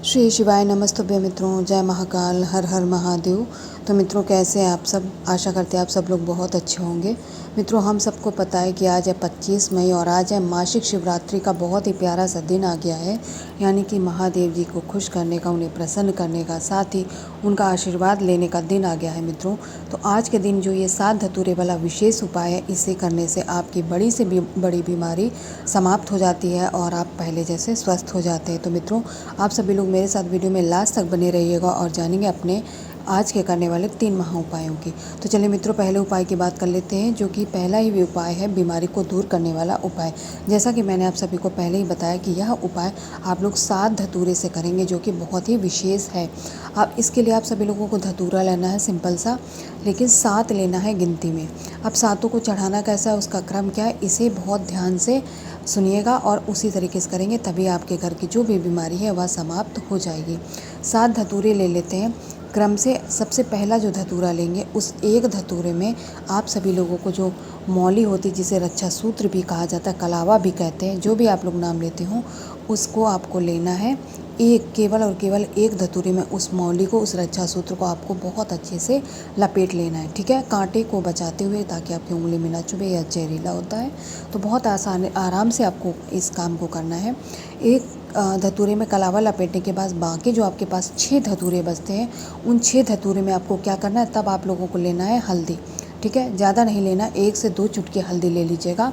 श्री शिवाय नमस्तुभ्य मित्रों, जय महाकाल, हर हर महादेव। तो मित्रों, कैसे हैं आप सब? आशा करते हैं आप सब लोग बहुत अच्छे होंगे। मित्रों, हम सबको पता है कि आज है 25 मई और आज है मासिक शिवरात्रि का बहुत ही प्यारा सा दिन आ गया है। यानी कि महादेव जी को खुश करने का, उन्हें प्रसन्न करने का, साथ ही उनका आशीर्वाद लेने का दिन आ गया है मित्रों। तो आज के दिन जो ये 7 धतूरे वाला विशेष उपाय है, इसे करने से आपकी बड़ी से बड़ी बीमारी समाप्त हो जाती है और आप पहले जैसे स्वस्थ हो जाते हैं। तो मित्रों, आप सभी लोग मेरे साथ वीडियो में लास्ट तक बने रहिएगा और जानेंगे अपने आज के करने वाले 3 महा उपायों की। तो चलिए मित्रों, पहले उपाय की बात कर लेते हैं, जो कि पहला ही भी उपाय है बीमारी को दूर करने वाला उपाय। जैसा कि मैंने आप सभी को पहले ही बताया कि यह उपाय आप लोग 7 धतूरे से करेंगे, जो कि बहुत ही विशेष है। अब इसके लिए आप सभी लोगों को धतूरा लेना है सिंपल सा, लेकिन 7 लेना है गिनती में। अब सातों को चढ़ाना कैसा है, उसका क्रम क्या है, इसे बहुत ध्यान से सुनिएगा और उसी तरीके से करेंगे, तभी आपके घर की जो भी बीमारी है वह समाप्त हो जाएगी। 7 धतूरे ले लेते हैं क्रम से। सबसे पहला जो धतूरा लेंगे, उस एक धतूरे में आप सभी लोगों को जो मौली होती है, जिसे रक्षा सूत्र भी कहा जाता है, कलावा भी कहते हैं, जो भी आप लोग नाम लेते हो, उसको आपको लेना है। एक केवल और केवल एक धतूरे में उस मौली को, उस रक्षा सूत्र को आपको बहुत अच्छे से लपेट लेना है, ठीक है, कांटे को बचाते हुए, ताकि आपकी उंगली में ना चुभे। या जहरीला होता है तो बहुत आसान आराम से आपको इस काम को करना है। एक धतूरे में कलावा लपेटने के बाद बाकी जो आपके पास 6 धतूरे बचते हैं, उन 6 धतूरे में आपको क्या करना है, तब आप लोगों को लेना है हल्दी, ठीक है, ज़्यादा नहीं लेना, 1 से 2 चुटकी हल्दी ले लीजिएगा।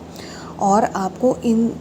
और आपको इन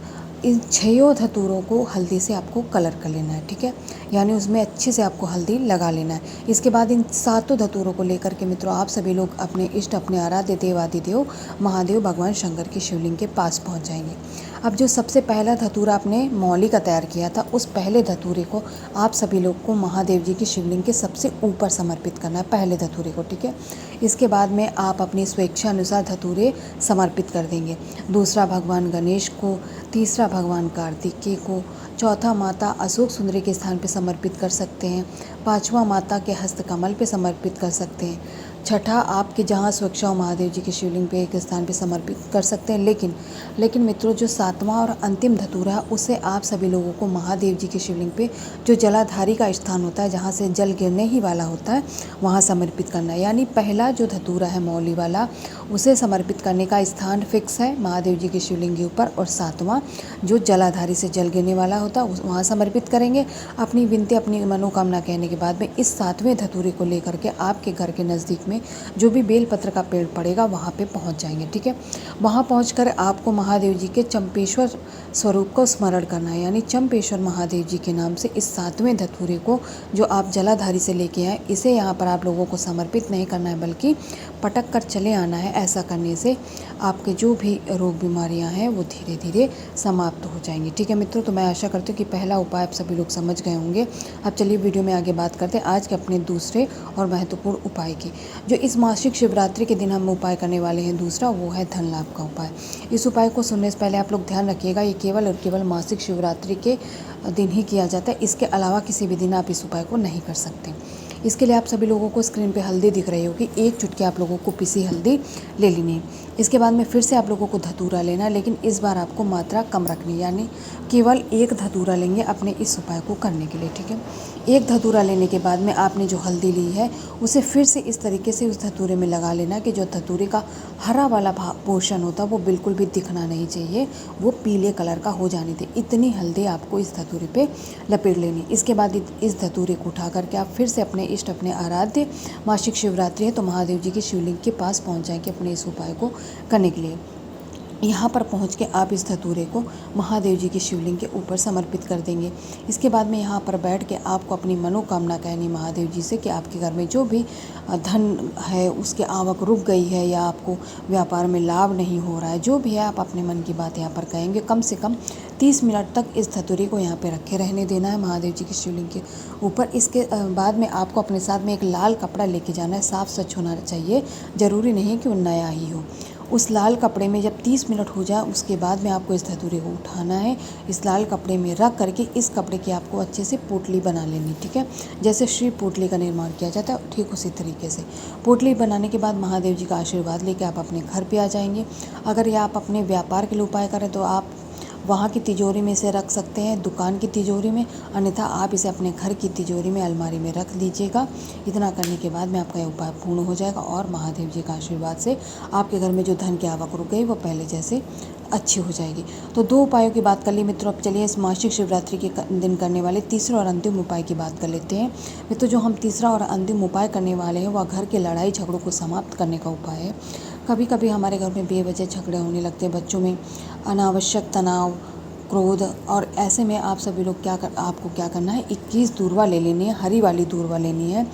6 धतूरों को हल्दी से आपको कलर कर लेना है, ठीक है, यानी उसमें अच्छे से आपको हल्दी लगा लेना है। इसके बाद इन 7 धतूरों को लेकर के मित्रों, आप सभी लोग अपने इष्ट, अपने आराध्य देवादिदेव महादेव भगवान शंकर की शिवलिंग के पास पहुंच जाएंगे। अब जो सबसे पहला धतूरा आपने मौली का तैयार किया था, उस पहले धतूरे को आप सभी लोग को महादेव जी की शिवलिंग के सबसे ऊपर समर्पित करना है, पहले धतूरे को, ठीक है। इसके बाद में आप अपनी स्वेच्छा अनुसार धतूरे समर्पित कर देंगे। दूसरा भगवान गणेश को, तीसरा भगवान कार्तिकेय को, चौथा माता अशोक सुंदरी के स्थान पर समर्पित कर सकते हैं, पांचवा माता के हस्तकमल पे समर्पित कर सकते हैं, छठा आपके जहाँ स्वेच्छा हो महादेव जी के शिवलिंग पे एक स्थान पे समर्पित कर सकते हैं। लेकिन मित्रों, जो 7वां और अंतिम धतूरा है, उसे आप सभी लोगों को महादेव जी के शिवलिंग पे जो जलाधारी का स्थान होता है, जहाँ से जल गिरने ही वाला होता है, वहाँ समर्पित करना है। यानी पहला जो धतूरा है मौली वाला, उसे समर्पित करने का स्थान फिक्स है महादेव जी के शिवलिंग के ऊपर, और 7वां जो जलाधारी से जल गिरने वाला होता है वहाँ समर्पित करेंगे। अपनी विनती, अपनी मनोकामना कहने के बाद में इस 7वें धतूरे को लेकर के आपके घर के नज़दीक में जो भी बेलपत्र का पेड़ पड़ेगा, वहाँ पे पहुँच जाएंगे, ठीक है। वहाँ पहुँचकर आपको महादेव जी के चंपेश्वर स्वरूप को स्मरण करना है, यानी चंपेश्वर महादेव जी के नाम से इस 7वें धतूरे को जो आप जलाधारी से लेके आए, इसे यहाँ पर आप लोगों को समर्पित नहीं करना है, बल्कि पटक कर चले आना है। ऐसा करने से आपके जो भी रोग बीमारियां हैं वो धीरे धीरे समाप्त हो जाएंगी, ठीक है मित्रों। तो मैं आशा करती हूँ कि पहला उपाय आप सभी लोग समझ गए होंगे। अब चलिए वीडियो में आगे बात करते हैं आज के अपने दूसरे और महत्वपूर्ण उपाय की। जो इस मासिक शिवरात्रि के दिन हम उपाय करने वाले हैं दूसरा, वो है धन लाभ का उपाय। इस उपाय को सुनने से पहले आप लोग ध्यान रखिएगा, ये केवल और केवल मासिक शिवरात्रि के दिन ही किया जाता है। इसके अलावा किसी भी दिन आप इस उपाय को नहीं कर सकते। इसके लिए आप सभी लोगों को स्क्रीन पे हल्दी दिख रही होगी, 1 चुटकी आप लोगों को पिसी हल्दी ले लेनी है। इसके बाद में फिर से आप लोगों को धतूरा लेना है, लेकिन इस बार आपको मात्रा कम रखनी है, यानी केवल 1 धतूरा लेंगे अपने इस उपाय को करने के लिए, ठीक है। 1 धतूरा लेने के बाद में आपने जो हल्दी ली है, उसे फिर से इस तरीके से उस धतूरे में लगा लेना कि जो धतूरे का हरा वाला पोर्शन होता है वो बिल्कुल भी दिखना नहीं चाहिए, वो पीले कलर का हो जानी थी। इतनी हल्दी आपको इस धतूरे पे लपेट लेनी। इसके बाद इस धतूरे को उठा करके आप फिर से अपने इष्ट, अपने आराध्य, मासिक शिवरात्रि है तो महादेव जी की शिवलिंग के पास पहुंच जाएंगे अपने इस उपाय को करने के लिए। यहाँ पर पहुँच के आप इस धतूरे को महादेव जी की शिवलिंग के ऊपर समर्पित कर देंगे। इसके बाद में यहाँ पर बैठ के आपको अपनी मनोकामना कहनी महादेव जी से कि आपके घर में जो भी धन है उसकी आवक रुक गई है, या आपको व्यापार में लाभ नहीं हो रहा है, जो भी है आप अपने मन की बात यहाँ पर कहेंगे। कम से कम 30 मिनट तक इस धतूरे को यहाँ पे रखे रहने देना है महादेव जी की शिवलिंग के ऊपर। इसके बाद में आपको अपने साथ में एक लाल कपड़ा लेके जाना है, साफ़ स्वच्छ होना चाहिए, ज़रूरी नहीं कि वो नया ही हो। उस लाल कपड़े में जब 30 मिनट हो जाए, उसके बाद में आपको इस धतूरे को उठाना है, इस लाल कपड़े में रख करके इस कपड़े की आपको अच्छे से पोटली बना लेनी, ठीक है। जैसे श्री पोटली का निर्माण किया जाता है, ठीक उसी तरीके से पोटली बनाने के बाद महादेव जी का आशीर्वाद लेके आप अपने घर पे आ जाएंगे। अगर ये आप अपने व्यापार के लिए उपाय करें तो आप वहाँ की तिजोरी में इसे रख सकते हैं, दुकान की तिजोरी में, अन्यथा आप इसे अपने घर की तिजोरी में अलमारी में रख लीजिएगा। इतना करने के बाद में आपका यह उपाय पूर्ण हो जाएगा और महादेव जी का आशीर्वाद से आपके घर में जो धन की आवक रुक गई वो पहले जैसे अच्छी हो जाएगी। तो 2 उपायों की बात कर ली मित्रों। अब चलिए इस मासिक शिवरात्रि के दिन करने वाले तीसरे और अंतिम उपाय की बात कर लेते हैं। मित्रों, जो हम तीसरा और अंतिम उपाय करने वाले हैं वह घर के लड़ाई झगड़ों को समाप्त करने का उपाय है। कभी कभी हमारे घर में बेवजह झगड़े होने लगते हैं, बच्चों में अनावश्यक तनाव, क्रोध, और ऐसे में आप सभी लोग आपको क्या करना है, 21 दूर्वा ले लेनी है, हरी वाली दूर्वा लेनी है।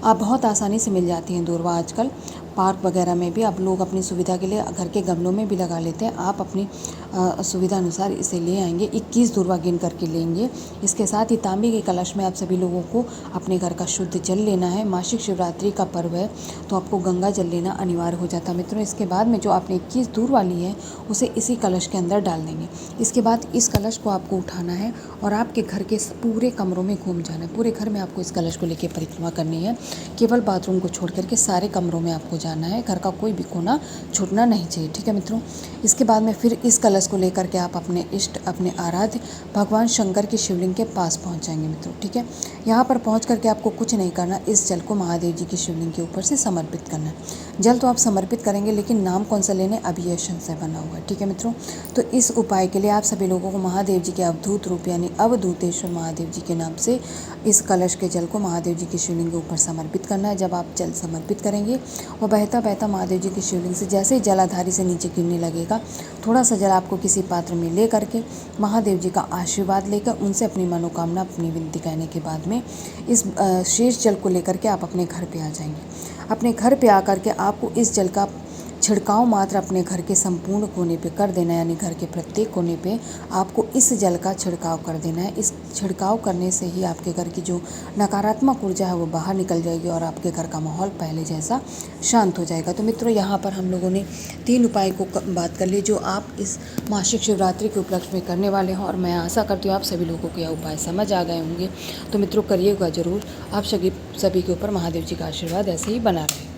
आप बहुत आसानी से मिल जाती हैं दूर्वा आजकल, पार्क वगैरह में भी अब लोग अपनी सुविधा के लिए घर के गमलों में भी लगा लेते हैं। आप अपनी सुविधा अनुसार इसे ले आएंगे, 21 दूर्वा गिन करके लेंगे। इसके साथ ही तांबे के कलश में आप सभी लोगों को अपने घर का शुद्ध जल लेना है। मासिक शिवरात्रि का पर्व है तो आपको गंगा जल लेना अनिवार्य हो जाता है मित्रों। इसके बाद में जो आपने 21 दूर्वा ली है उसे इसी कलश के अंदर डाल देंगे। इसके बाद इस कलश को आपको उठाना है और आपके घर के पूरे कमरों में घूम जाना है। पूरे घर में आपको इस कलश को लेकर परिक्रमा करनी है। केवल बाथरूम को छोड़ करके सारे कमरों में आपको जाना है। घर का कोई भी कोना छूटना नहीं चाहिए, ठीक है मित्रों। इसके बाद में फिर इस कलश को लेकर के आप अपने इष्ट, अपने आराध्य भगवान शंकर की शिवलिंग के पास पहुंच जाएंगे मित्रों, ठीक है। यहाँ पर पहुंच करके आपको कुछ नहीं करना, इस जल को महादेव जी की शिवलिंग के ऊपर से समर्पित करना है। जल तो आप समर्पित करेंगे लेकिन नाम कौन सा लेने, अभी यह संशय बना हुआ है, ठीक है मित्रों। तो इस उपाय के लिए आप सभी लोगों को महादेव जी के अवधूत रूप यानी अवधूतेश्वर महादेव जी के नाम से इस कलश के जल को महादेव जी की शिवलिंग के ऊपर समर्पित करना है। जब आप जल समर्पित करेंगे वो बहता बहता महादेव जी की शिवलिंग से जैसे ही जलाधारी से नीचे गिरने लगेगा, थोड़ा सा जल आपको किसी पात्र में ले करके महादेव जी का आशीर्वाद लेकर उनसे अपनी मनोकामना, अपनी विनती कहने के बाद में इस शेष जल को लेकर के आप अपने घर पे आ जाएंगे। अपने घर पे आकर के आपको इस जल का छिड़काव मात्र अपने घर के संपूर्ण कोने पे कर देना है, यानी घर के प्रत्येक कोने पे आपको इस जल का छिड़काव कर देना है। इस छिड़काव करने से ही आपके घर की जो नकारात्मक ऊर्जा है वो बाहर निकल जाएगी और आपके घर का माहौल पहले जैसा शांत हो जाएगा। तो मित्रों, यहाँ पर हम लोगों ने 3 उपाय को बात कर ली जो आप इस मासिक शिवरात्रि के उपलक्ष्य में करने वाले हैं, और मैं आशा करती हूँ आप सभी लोगों को यह उपाय समझ आ गए होंगे। तो मित्रों, करिएगा ज़रूर। आप सभी के ऊपर महादेव जी का आशीर्वाद ऐसे ही बना रहे।